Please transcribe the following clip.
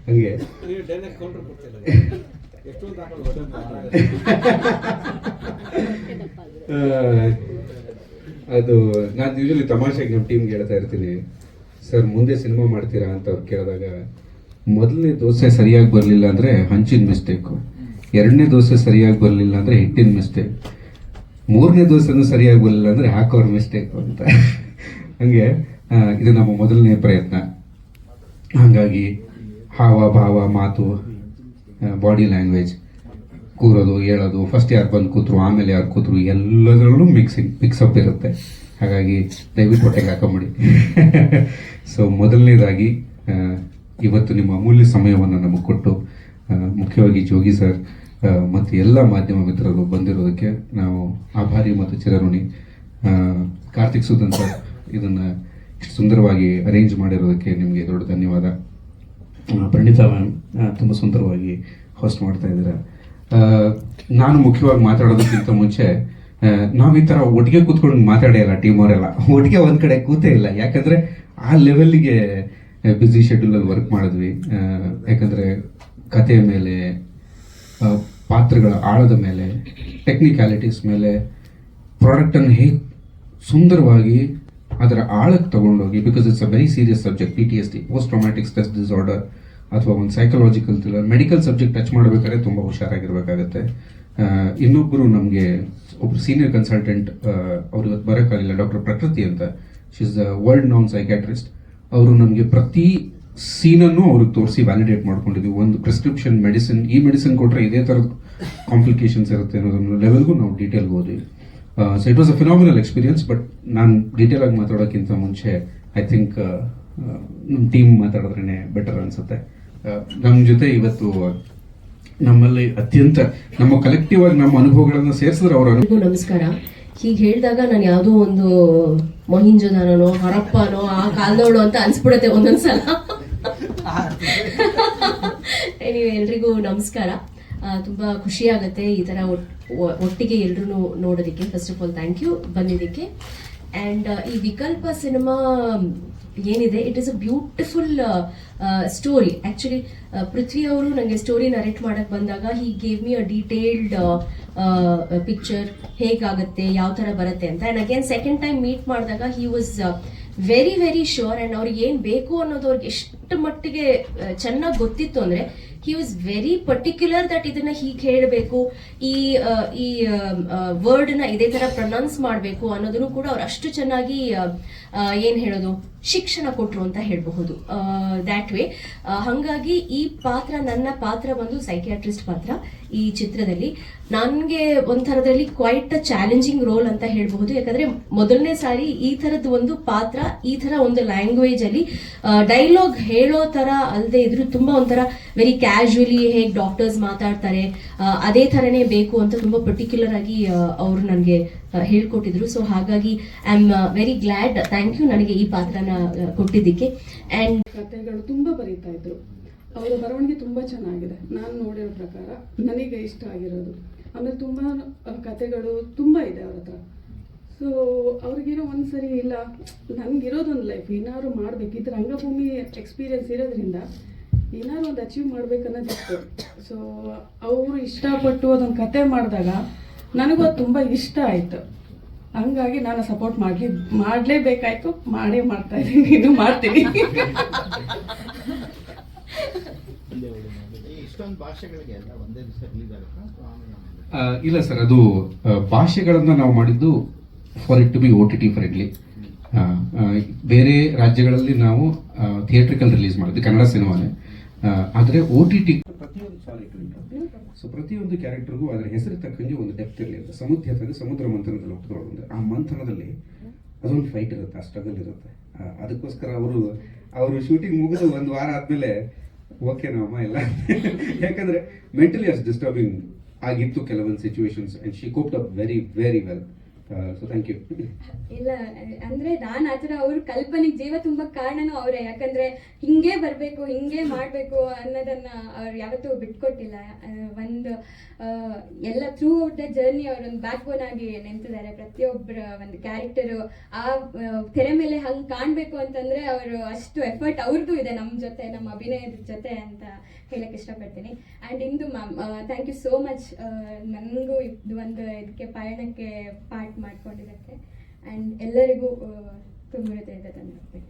ಹಂಗೆ ಅದು ನಾನು ಯೂಶಲಿ ತಮಾಷೆಗೆ ನಮ್ಮ ಟೀಮ್ಗೆ ಹೇಳ್ತಾ ಇರ್ತೀನಿ, ಸರ್ ಮುಂದೆ ಸಿನಿಮಾ ಮಾಡ್ತೀರಾ ಅಂತ ಅವ್ರು ಕೇಳಿದಾಗ, ಮೊದಲನೇ ದೋಸೆ ಸರಿಯಾಗಿ ಬರಲಿಲ್ಲ ಅಂದರೆ ಹಂಚಿನ ಮಿಸ್ಟೇಕು, ಎರಡನೇ ದೋಸೆ ಸರಿಯಾಗಿ ಬರಲಿಲ್ಲ ಅಂದರೆ ಹಿಟ್ಟಿನ ಮಿಸ್ಟೇಕ್, ಮೂರನೇ ದೋಸೆನೂ ಸರಿಯಾಗಿ ಬರಲಿಲ್ಲ ಅಂದರೆ ಹಾಕೋರ್ ಮಿಸ್ಟೇಕು ಅಂತ. ಹಂಗೆ ಇದು ನಮ್ಮ ಮೊದಲನೇ ಪ್ರಯತ್ನ. ಹಾಗಾಗಿ ಹಾವ ಭಾವ ಮಾತು, ಬಾಡಿ ಲ್ಯಾಂಗ್ವೇಜ್, ಕೂರೋದು ಹೇಳೋದು, ಫಸ್ಟ್ ಯಾರು ಬಂದು ಕೂತ್ರು ಆಮೇಲೆ ಯಾರು ಕೂತ್ರು ಎಲ್ಲದರಲ್ಲೂ ಮಿಕ್ಸಪ್ ಇರುತ್ತೆ. ಹಾಗಾಗಿ ದಯವಿಟ್ಟು ಹೊಟ್ಟೆಗೆ ಹಾಕೊಂಬಿಡಿ. ಸೊ ಮೊದಲನೇದಾಗಿ ಇವತ್ತು ನಿಮ್ಮ ಅಮೂಲ್ಯ ಸಮಯವನ್ನು ನಮಗೆ ಕೊಟ್ಟು, ಮುಖ್ಯವಾಗಿ ಜೋಗಿ ಸರ್ ಮತ್ತು ಎಲ್ಲ ಮಾಧ್ಯಮ ಮಿತ್ರರು ಬಂದಿರೋದಕ್ಕೆ ನಾವು ಆಭಾರಿ ಮತ್ತು ಚಿರಋಣಿ. ಕಾರ್ತಿಕ್ ಸುಧನ್ ಸರ್ ಇದನ್ನು ಇಷ್ಟು ಸುಂದರವಾಗಿ ಅರೇಂಜ್ ಮಾಡಿರೋದಕ್ಕೆ ನಿಮಗೆ ದೊಡ್ಡ ಧನ್ಯವಾದ. ಪ್ರಣೀತಾ ಮ್ಯಾಮ್ ತುಂಬ ಸುಂದರವಾಗಿ ಹೋಸ್ಟ್ ಮಾಡ್ತಾ ಇದ್ದೀರಾ. ನಾನು ಮುಖ್ಯವಾಗಿ ಮಾತಾಡೋದಕ್ಕಿಂತ ಮುಂಚೆ, ನಾವು ಈ ಥರ ಒಟ್ಟಿಗೆ ಕೂತ್ಕೊಂಡು ಮಾತಾಡಿಲ್ಲ, ಟೀಮ್ ಅವರೆಲ್ಲ ಒಟ್ಟಿಗೆ ಒಂದು ಕಡೆ ಕೂತೇ ಇಲ್ಲ. ಯಾಕಂದರೆ ಆ ಲೆವೆಲ್ಗೆ ಬ್ಯುಸಿ ಶೆಡ್ಯೂಲಲ್ಲಿ ವರ್ಕ್ ಮಾಡಿದ್ವಿ. ಯಾಕಂದರೆ ಕಥೆಯ ಮೇಲೆ, ಪಾತ್ರಗಳ ಆಳದ ಮೇಲೆ, ಟೆಕ್ನಿಕ್ಯಾಲಿಟೀಸ್ ಮೇಲೆ, ಪ್ರಾಡಕ್ಟನ್ನು ಹೇಗೆ ಸುಂದರವಾಗಿ ಅದರ ಆಳಕ್ಕೆ ತಗೊಂಡೋಗಿ, because it's a very serious subject, PTSD, post traumatic stress disorder, ಅಥವಾ ಒಂದು psychological thriller, medical subject touch ಮಾಡಬೇಕಾದ್ರೆ ತುಂಬ ಹುಷಾರಾಗಿರ್ಬೇಕಾಗತ್ತೆ. ಇನ್ನೊಬ್ಬರು ನಮಗೆ ಒಬ್ಬರು ಸೀನಿಯರ್ ಕನ್ಸಲ್ಟೆಂಟ್, ಅವ್ರು ಇವತ್ತು ಬರೋಕ್ಕಾಗಿಲ್ಲ, ಡಾಕ್ಟರ್ ಪ್ರಕೃತಿ ಅಂತ, she is the world non psychiatrist. ಅವರು ನಮಗೆ ಪ್ರತಿ ಸೀನನ್ನು ಅವ್ರಿಗೆ ತೋರಿಸಿ ವ್ಯಾಲಿಡೇಟ್ ಮಾಡ್ಕೊಂಡಿದ್ವಿ. ಒಂದು ಪ್ರಿಸ್ಕ್ರಿಪ್ಷನ್ ಮೆಡಿಸಿನ್, ಈ ಮೆಡಿಸಿನ್ ಕೊಟ್ಟರೆ ಇದೇ ಥರದ ಕಾಂಪ್ಲಿಕೇಶನ್ಸ್ ಇರುತ್ತೆ ಅನ್ನೋದನ್ನು ಲೆವೆಲ್ಗೂ ನಾವು ಡೀಟೇಲ್ಗೆ ಹೋದ್ವಿ. So it was a phenomenal experience. But ನಾನು ಡೀಟೇಲ್ ಆಗಿ ಮಾತಾಡೋಕ್ಕಿಂತ ಮುಂಚೆ ಐ ಥಿಂಕ್ ನಮ್ಮ ಟೀಮ್ ಮಾತಾಡಿದ್ರೇ ಬೆಟರ್ ಅನಿಸುತ್ತೆ. ನಮ್ಮ ಜೊತೆ ಇವತ್ತು ನಮ್ಮಲ್ಲಿ ಅತ್ಯಂತ ನಮ್ಮ ಕಲೆಕ್ಟಿವ್ ಆಗಿ ನಮ್ಮ ಅನುಭವಗಳನ್ನು ಸೇರಿಸಿದ್ರೆ ಅವರ ನಮಸ್ಕಾರ. ಹೀಗೆ ಹೇಳಿದಾಗ ನಾನು ಯಾವುದೋ ಒಂದು ಮೊಹಿಂಜೋದಾನೋ ಹರಪ್ಪನೋ ಆ ಕಾಲ್ದೋಡು ಅಂತ ಅನ್ಸ್ಬಿಡುತ್ತೆ ಒಂದೊಂದ್ಸಲ. ನೀವು ಎಲ್ರಿಗೂ ನಮಸ್ಕಾರ. ತುಂಬ ಖುಷಿ ಆಗುತ್ತೆ ಈ ಥರ ಒಟ್ಟಿಗೆ ಎಲ್ರೂ ನೋಡೋದಕ್ಕೆ. First of all thank you ಬಂದಿದ್ದಕ್ಕೆ. ಆ್ಯಂಡ್ ಈ ವಿಕಲ್ಪ ಸಿನಿಮಾ ಏನಿದೆ, it is a beautiful story. Actually Prithvi ಅವರು ನನಗೆ ಸ್ಟೋರಿ ನರೇಟ್ ಮಾಡಕ್ಕೆ ಬಂದಾಗ he gave me a detailed picture, ಹೇಗಾಗುತ್ತೆ, ಯಾವ ಥರ ಬರುತ್ತೆ ಅಂತ. And again second time meet ಮಾಡಿದಾಗ he was very very sure. And ಅವ್ರಿಗೆ ಏನು ಬೇಕು ಅನ್ನೋದು ಅವ್ರಿಗೆ ಎಷ್ಟು ಮಟ್ಟಿಗೆ ಚೆನ್ನಾಗಿ ಗೊತ್ತಿತ್ತು ಅಂದರೆ, ಹಿ ವಾಸ್ ವೆರಿ ಪರ್ಟಿಕ್ಯುಲರ್ ದಟ್ ಇದನ್ನ ಹೀಗೆ ಹೇಳಬೇಕು, ಈ ವರ್ಡ್ನ ಇದೇ ಥರ ಪ್ರೊನೌನ್ಸ್ ಮಾಡಬೇಕು ಅನ್ನೋದನ್ನು ಕೂಡ ಅವ್ರು ಅಷ್ಟು ಚೆನ್ನಾಗಿ ಏನು ಹೇಳೋದು ಶಿಕ್ಷಣ ಕೊಟ್ಟರು ಅಂತ ಹೇಳಬಹುದು. That way. ಹಾಗಾಗಿ ಈ ಪಾತ್ರ, ನನ್ನ ಪಾತ್ರ ಬಂದು ಸೈಕಿಯಾಟ್ರಿಸ್ಟ್ ಪಾತ್ರ ಈ ಚಿತ್ರದಲ್ಲಿ. ನನಗೆ ಒಂಥರದಲ್ಲಿ ಕ್ವೈಟ್ ಅ ಚಾಲೆಂಜಿಂಗ್ ರೋಲ್ ಅಂತ ಹೇಳಬಹುದು. ಯಾಕಂದ್ರೆ ಮೊದಲನೇ ಸಾರಿ ಈ ಥರದ್ದು ಒಂದು ಪಾತ್ರ, ಈ ಥರ ಒಂದು ಲ್ಯಾಂಗ್ವೇಜ್ ಅಲ್ಲಿ ಡೈಲಾಗ್ ಹೇಳೋ ಥರ ಅಲ್ಲದೆ ಇದ್ರು ತುಂಬ ಒಂಥರ ವೆರಿ ಕ್ಯಾಶುವಲಿ ಹೇಗೆ ಡಾಕ್ಟರ್ಸ್ ಮಾತಾಡ್ತಾರೆ ಅದೇ ಥರನೇ ಬೇಕು ಅಂತ ತುಂಬ ಪರ್ಟಿಕ್ಯುಲರ್ ಆಗಿ ಅವರು ನನಗೆ ಹೇಳ್ಕೊಟ್ಟಿದ್ರು. ಸೊ ಹಾಗಾಗಿ I am very glad. Thank you ನನಗೆ ಈ ಪಾತ್ರನ ಕೊಟ್ಟಿದ್ದಕ್ಕೆ. ಆ್ಯಂಡ್ ಕಥೆಗಳು ತುಂಬ ಬರೀತಾ ಇದ್ರು. ಅವರ ಬರವಣಿಗೆ ತುಂಬ ಚೆನ್ನಾಗಿದೆ ನಾನು ನೋಡಿರೋ ಪ್ರಕಾರ, ನನಗೆ ಇಷ್ಟ ಆಗಿರೋದು. ಆಮೇಲೆ ತುಂಬ ಕಥೆಗಳು ತುಂಬ ಇದೆ ಅವ್ರ ಹತ್ರ. ಸೊ ಅವ್ರಿಗಿರೋ ಒಂದ್ಸರಿ ಇಲ್ಲ, ನನಗಿರೋದೊಂದು ಲೈಫ್ ಏನಾದ್ರು ಮಾಡಬೇಕು, ಈ ಥರ ರಂಗಭೂಮಿ ಎಕ್ಸ್ಪೀರಿಯನ್ಸ್ ಇರೋದ್ರಿಂದ ಏನಾದ್ರು ಒಂದು ಅಚೀವ್ ಮಾಡ್ಬೇಕನ್ನೋದಿತ್ತು. ಸೊ ಅವರು ಇಷ್ಟಪಟ್ಟು ಅದೊಂದು ಕತೆ ಮಾಡಿದಾಗ ನನಗೂ ಅದು ತುಂಬ ಇಷ್ಟ ಆಯಿತು. ಹಂಗಾಗಿ ನಾನು ಸಪೋರ್ಟ್ ಮಾಡಲೇಬೇಕಾಯ್ತು. ಮಾಡ್ತಾ ಇದ್ದೀನಿ, ಇನ್ನೂ ಮಾಡ್ತೀನಿ. ಇಲ್ಲ ಸರ್, ಅದು ಭಾಷೆಗಳನ್ನು ನಾವು ಮಾಡಿದ್ದು for it to be OTT friendly. ಬೇರೆ ರಾಜ್ಯಗಳಲ್ಲಿ ನಾವು ಥಿಯೇಟ್ರಿಕಲ್ ರಿಲೀಸ್ ಮಾಡಿದ್ವಿ ಕನ್ನಡ ಸಿನಿಮಾನೇ. ಆದರೆ OTT ಪ್ರತಿಯೊಂದು ಕ್ಯಾರೆಕ್ಟರ್ಗೂ ಅದರ ಹೆಸರು ತಕ್ಕಂಗೆ ಒಂದು ಡೆಪ್ತ್ ಇರಲಿ ಅಂತ. ಸಮುದ್ರ ಮಂಥನದಲ್ಲಿ ಹೋಗ್ತೊಳಗೊಂಡು ಆ ಮಂಥನದಲ್ಲಿ ಅದೊಂದು ಫೈಟ್ ಇರುತ್ತೆ, ಆ ಸ್ಟ್ರಗಲ್ ಇರುತ್ತೆ. ಅದಕ್ಕೋಸ್ಕರ ಅವರು ಶೂಟಿಂಗ್ ಮುಗಿದು ಒಂದು ವಾರ ಆದಮೇಲೆ ಓಕೆ ನಾವಮ್ಮ ಎಲ್ಲ ಯಾಕಂದರೆ ಮೆಂಟಲಿ ಅಷ್ಟು ಡಿಸ್ಟರ್ಬಿಂಗ್ ಆಗಿತ್ತು ಕೆಲವೊಂದು situations. And she coped up very very well. So thank you. ಇಲ್ಲ ಅಂದ್ರೆ ನಾನು ಆ ಥರ ಅವ್ರ ಕಲ್ಪನೆಗೆ ಜೀವ ತುಂಬ ಕಾರಣನೂ ಅವರೇ. ಯಾಕಂದ್ರೆ ಹಿಂಗೆ ಬರಬೇಕು, ಹಿಂಗೆ ಮಾಡಬೇಕು ಅನ್ನೋದನ್ನ ಅವ್ರು ಯಾವತ್ತೂ ಬಿಟ್ಕೊಟ್ಟಿಲ್ಲ. ಒಂದು ಎಲ್ಲ ಥ್ರೂ ಔಟ್ ದ ಜರ್ನಿ ಅವರೊಂದು ಬ್ಯಾಕ್ ಬೋನ್ ಆಗಿ ನಿಂತಿದ್ದಾರೆ. ಪ್ರತಿಯೊಬ್ಬರ ಒಂದು ಕ್ಯಾರೆಕ್ಟರು ಆ ತೆರೆ ಮೇಲೆ ಹಂಗೆ ಕಾಣಬೇಕು ಅಂತಂದ್ರೆ ಅವರು ಅಷ್ಟು ಎಫರ್ಟ್ ಅವ್ರದ್ದು ಇದೆ ನಮ್ಮ ಜೊತೆ, ನಮ್ಮ ಅಭಿನಯದ ಜೊತೆ ಅಂತ ಹೇಳಕ್ ಇಷ್ಟಪಡ್ತೀನಿ. ಆ್ಯಂಡ್ ಇಂದು ma'am thank you so much ನನಗೂ ಇದು ಒಂದು ಇದಕ್ಕೆ ಪಯಣಕ್ಕೆ ಪಾರ್ಟ್ ಮಾಡ್ಕೊಂಡಿದ್ದಕ್ಕೆ. ಆ್ಯಂಡ್ ಎಲ್ಲರಿಗೂ ತುಂಬ ಹೃದಯದ ಧನ್ಯವಾದ.